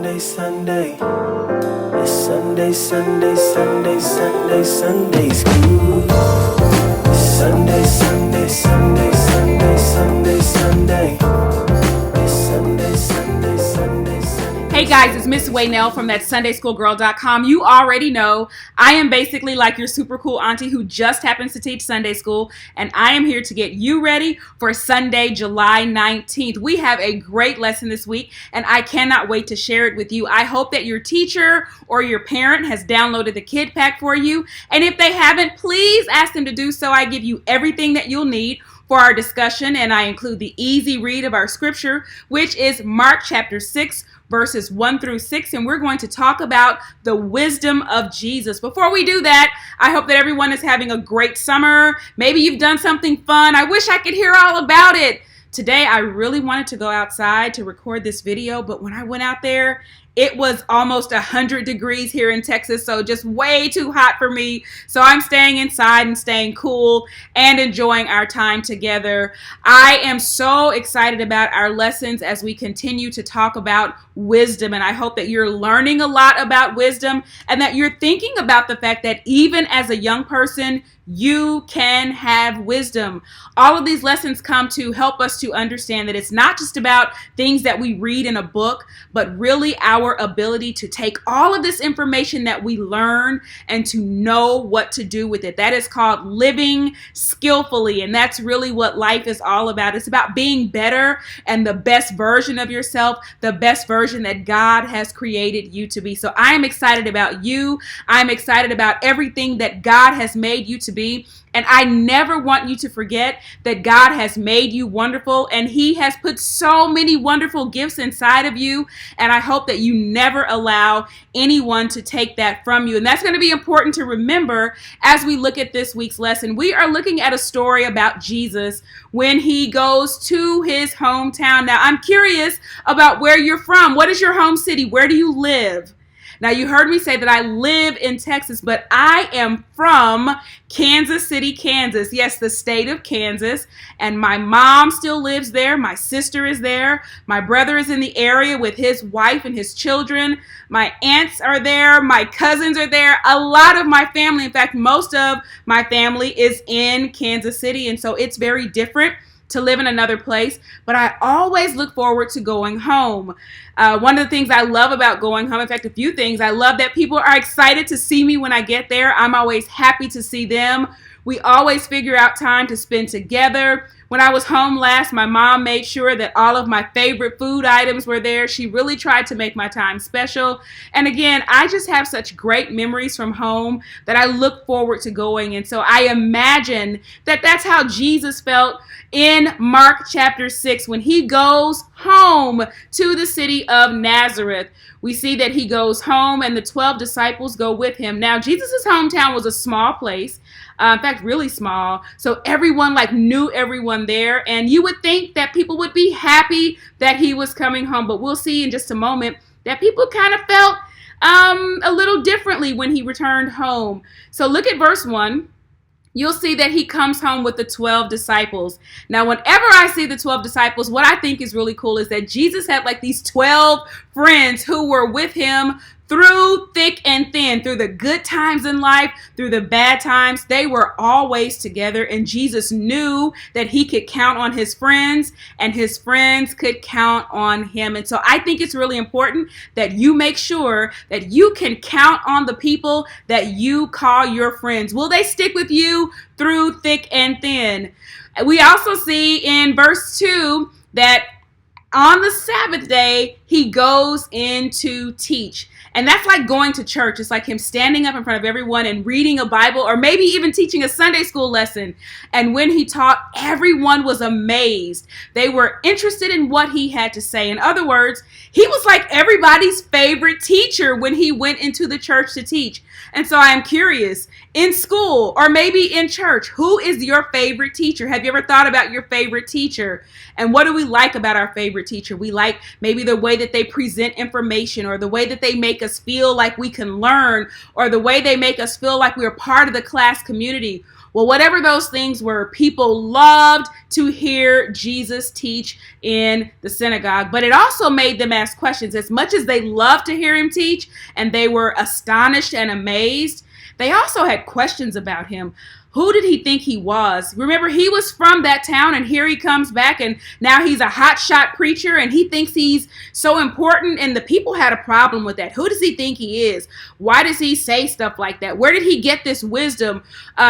Sunday, Sunday. It's Sunday, Sunday, Sunday, Sunday, Sunday school. It's Sunday, Sunday, Sunday, Sunday, Sunday, Sunday. It's Sunday, Sunday, Sunday, Sunday. Hey guys, it's Miss Waynell from that SundaySchoolGirl.com. You already know I am basically like your super cool auntie who just happens to teach Sunday school, and I am here to get you ready for Sunday, July 19th. We have a great lesson this week, and I cannot wait to share it with you. I hope that your teacher or your parent has downloaded the kid pack for you, and if they haven't, please ask them to do so. I give you everything that you'll need for our discussion, and I include the easy read of our scripture, which is Mark chapter 6, verses 1 through 6, and we're going to talk about the wisdom of Jesus. Before we do that, I hope that everyone is having a great summer. Maybe you've done something fun. I wish I could hear all about it. Today, I really wanted to go outside to record this video, but when I went out there, it was almost 100 degrees here in Texas, so just way too hot for me. So I'm staying inside and staying cool and enjoying our time together. I am so excited about our lessons as we continue to talk about wisdom, and I hope that you're learning a lot about wisdom and that you're thinking about the fact that even as a young person, you can have wisdom. All of these lessons come to help us to understand that it's not just about things that we read in a book, but really our ability to take all of this information that we learn and to know what to do with it. That is called living skillfully, and that's really what life is all about. It's about being better and the best version of yourself, the best version that God has created you to be. So I am excited about you. I'm excited about everything that God has made you to be. And I never want you to forget that God has made you wonderful, and He has put so many wonderful gifts inside of you. And I hope that you never allow anyone to take that from you. And that's going to be important to remember as we look at this week's lesson. We are looking at a story about Jesus when He goes to His hometown. Now, I'm curious about where you're from. What is your home city? Where do you live? Now, you heard me say that I live in Texas, but I am from Kansas City, Kansas. Yes, the state of Kansas. And my mom still lives there. My sister is there. My brother is in the area with his wife and his children. My aunts are there. My cousins are there. A lot of my family, in fact, most of my family is in Kansas City. And so it's very different to live in another place, but I always look forward to going home. One of the things I love about going home, in fact, a few things, I love that people are excited to see me when I get there. I'm always happy to see them. We always figure out time to spend together. When I was home last, my mom made sure that all of my favorite food items were there. She really tried to make my time special. And again, I just have such great memories from home that I look forward to going. And so I imagine that that's how Jesus felt in Mark chapter 6 when He goes home to the city of Nazareth. We see that He goes home and the 12 disciples go with Him. Now, Jesus' hometown was a small place. In fact, really small. So everyone knew everyone there. And you would think that people would be happy that He was coming home. But we'll see in just a moment that people kind of felt a little differently when He returned home. So look at verse 1. You'll see that He comes home with the 12 disciples. Now, whenever I see the 12 disciples, what I think is really cool is that Jesus had these 12 friends who were with Him through thick and thin, through the good times in life, through the bad times. They were always together, and Jesus knew that He could count on His friends, and His friends could count on Him. And so I think it's really important that you make sure that you can count on the people that you call your friends. Will they stick with you through thick and thin? We also see in verse 2 that on the Sabbath day, He goes in to teach. And that's like going to church. It's like Him standing up in front of everyone and reading a Bible, or maybe even teaching a Sunday school lesson. And when He taught, everyone was amazed. They were interested in what He had to say. In other words, He was like everybody's favorite teacher when He went into the church to teach. And so I'm curious, in school or maybe in church, who is your favorite teacher? Have you ever thought about your favorite teacher? And what do we like about our favorite teacher? We like maybe the way that they present information, or the way that they make us feel like we can learn, or the way they make us feel like we're part of the class community. Well, whatever those things were, people loved to hear Jesus teach in the synagogue, but it also made them ask questions. As much as they loved to hear him teach and they were astonished and amazed, they also had questions about him. Who did he think he was? Remember, he was from that town, and here he comes back, and now he's a hotshot preacher, and he thinks he's so important, and the people had a problem with that. Who does he think he is? Why does he say stuff like that? Where did he get this wisdom?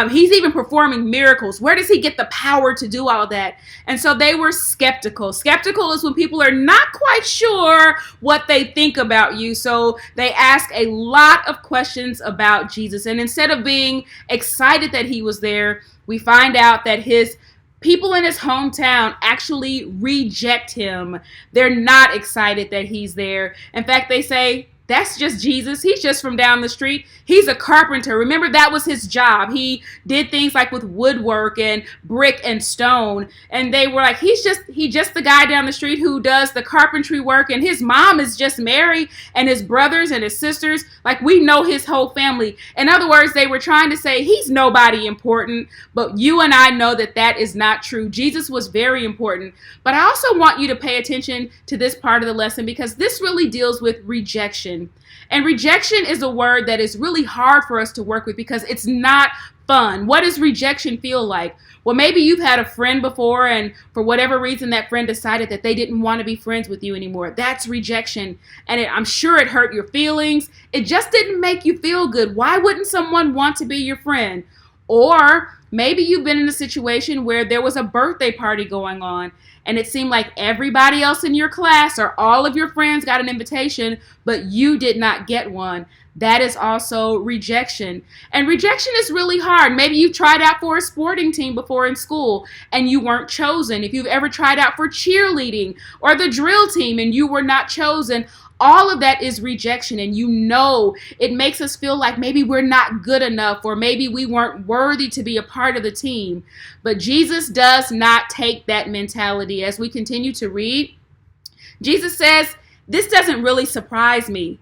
He's even performing miracles. Where does he get the power to do all that? And so they were skeptical. Skeptical is when people are not quite sure what they think about you, so they ask a lot of questions about Jesus, and instead of being excited that he was there, we find out that his people in his hometown actually reject him. They're not excited that he's there. In fact, they say, that's just Jesus. He's just from down the street. He's a carpenter. Remember, that was his job. He did things like with woodwork and brick and stone. And they were like, he's just the guy down the street who does the carpentry work. And his mom is just Mary, and his brothers and his sisters. Like, we know his whole family. In other words, they were trying to say he's nobody important. But you and I know that that is not true. Jesus was very important. But I also want you to pay attention to this part of the lesson, because this really deals with rejection. And rejection is a word that is really hard for us to work with because it's not fun. What does rejection feel like? Well, maybe you've had a friend before, and for whatever reason, that friend decided that they didn't want to be friends with you anymore. That's rejection. And I'm sure it hurt your feelings. It just didn't make you feel good. Why wouldn't someone want to be your friend? Or maybe you've been in a situation where there was a birthday party going on, and it seemed like everybody else in your class or all of your friends got an invitation, but you did not get one. That is also rejection. And rejection is really hard. Maybe you've tried out for a sporting team before in school and you weren't chosen. If you've ever tried out for cheerleading or the drill team and you were not chosen, all of that is rejection. And you know, it makes us feel like maybe we're not good enough, or maybe we weren't worthy to be a part of the team. But Jesus does not take that mentality. As we continue to read, Jesus says, this doesn't really surprise me.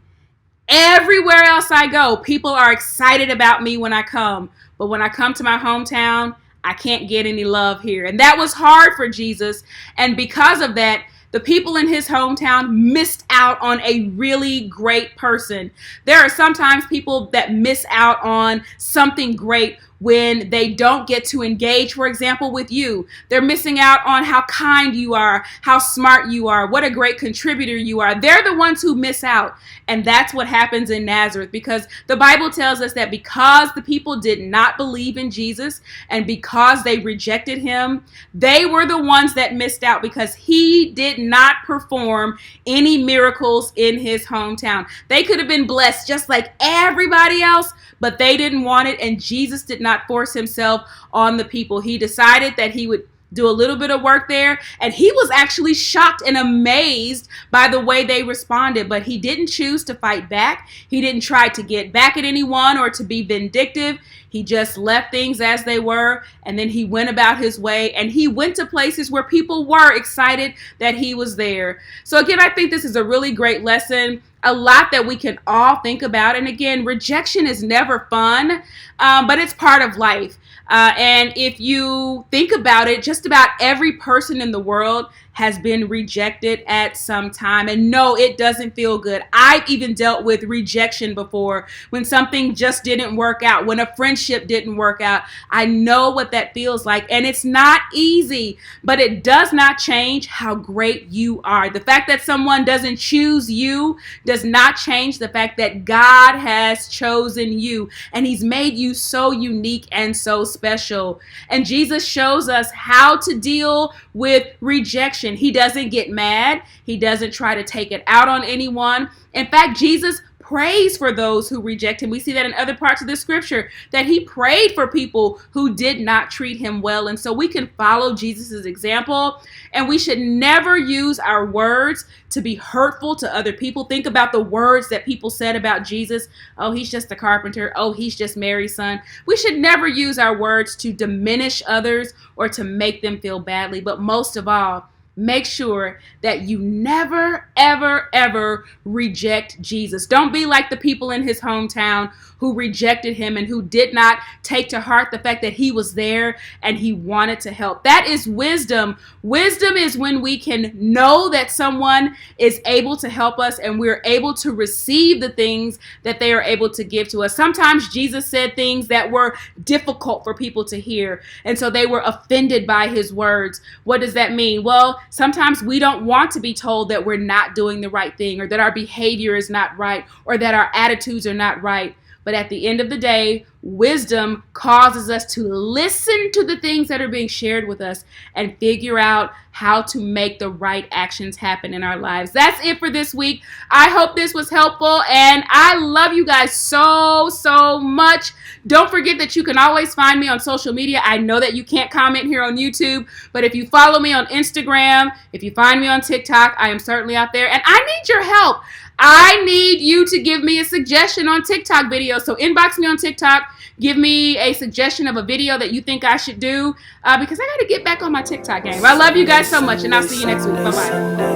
Everywhere else I go, people are excited about me when I come. But when I come to my hometown, I can't get any love here. And that was hard for Jesus. And because of that, the people in his hometown missed out on a really great person. There are sometimes people that miss out on something great when they don't get to engage, for example, with you. They're missing out on how kind you are, how smart you are, what a great contributor you are. They're the ones who miss out. And that's what happens in Nazareth, because the Bible tells us that because the people did not believe in Jesus and because they rejected him, they were the ones that missed out because he did not perform any miracles in his hometown. They could have been blessed just like everybody else, but they didn't want it, and Jesus did not force himself on the people. He decided that he would do a little bit of work there, and he was actually shocked and amazed by the way they responded, but he didn't choose to fight back. He didn't try to get back at anyone or to be vindictive. He just left things as they were, and then he went about his way, and he went to places where people were excited that he was there. So again, I think this is a really great lesson, a lot that we can all think about. And again, rejection is never fun, but it's part of life. And if you think about it, just about every person in the world has been rejected at some time. And no, it doesn't feel good. I've even dealt with rejection before, when something just didn't work out, when a friendship didn't work out. I know what that feels like, and it's not easy, but it does not change how great you are. The fact that someone doesn't choose you does not change the fact that God has chosen you, and he's made you so unique and so special. And Jesus shows us how to deal with rejection. He doesn't get mad. He doesn't try to take it out on anyone. In fact, Jesus prays for those who reject him. We see that in other parts of the scripture, that he prayed for people who did not treat him well. And so we can follow Jesus's example, and we should never use our words to be hurtful to other people. Think about the words that people said about Jesus. Oh, he's just a carpenter. Oh, he's just Mary's son. We should never use our words to diminish others or to make them feel badly. But most of all, make sure that you never, ever, ever reject Jesus. Don't be like the people in his hometown who rejected him and who did not take to heart the fact that he was there and he wanted to help. That is wisdom. Wisdom is when we can know that someone is able to help us and we're able to receive the things that they are able to give to us. Sometimes Jesus said things that were difficult for people to hear, and so they were offended by his words. What does that mean? Well, sometimes we don't want to be told that we're not doing the right thing, or that our behavior is not right, or that our attitudes are not right. But at the end of the day, wisdom causes us to listen to the things that are being shared with us and figure out how to make the right actions happen in our lives. That's it for this week. I hope this was helpful, and I love you guys so, so much. Don't forget that you can always find me on social media. I know that you can't comment here on YouTube, but if you follow me on Instagram, if you find me on TikTok, I am certainly out there, and I need your help. I need you to give me a suggestion on TikTok videos. So inbox me on TikTok. Give me a suggestion of a video that you think I should do because I got to get back on my TikTok game. I love you guys so much, and I'll see you next week. Bye-bye.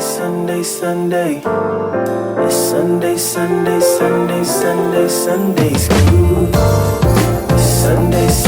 Sunday. It's Sunday school. Sunday.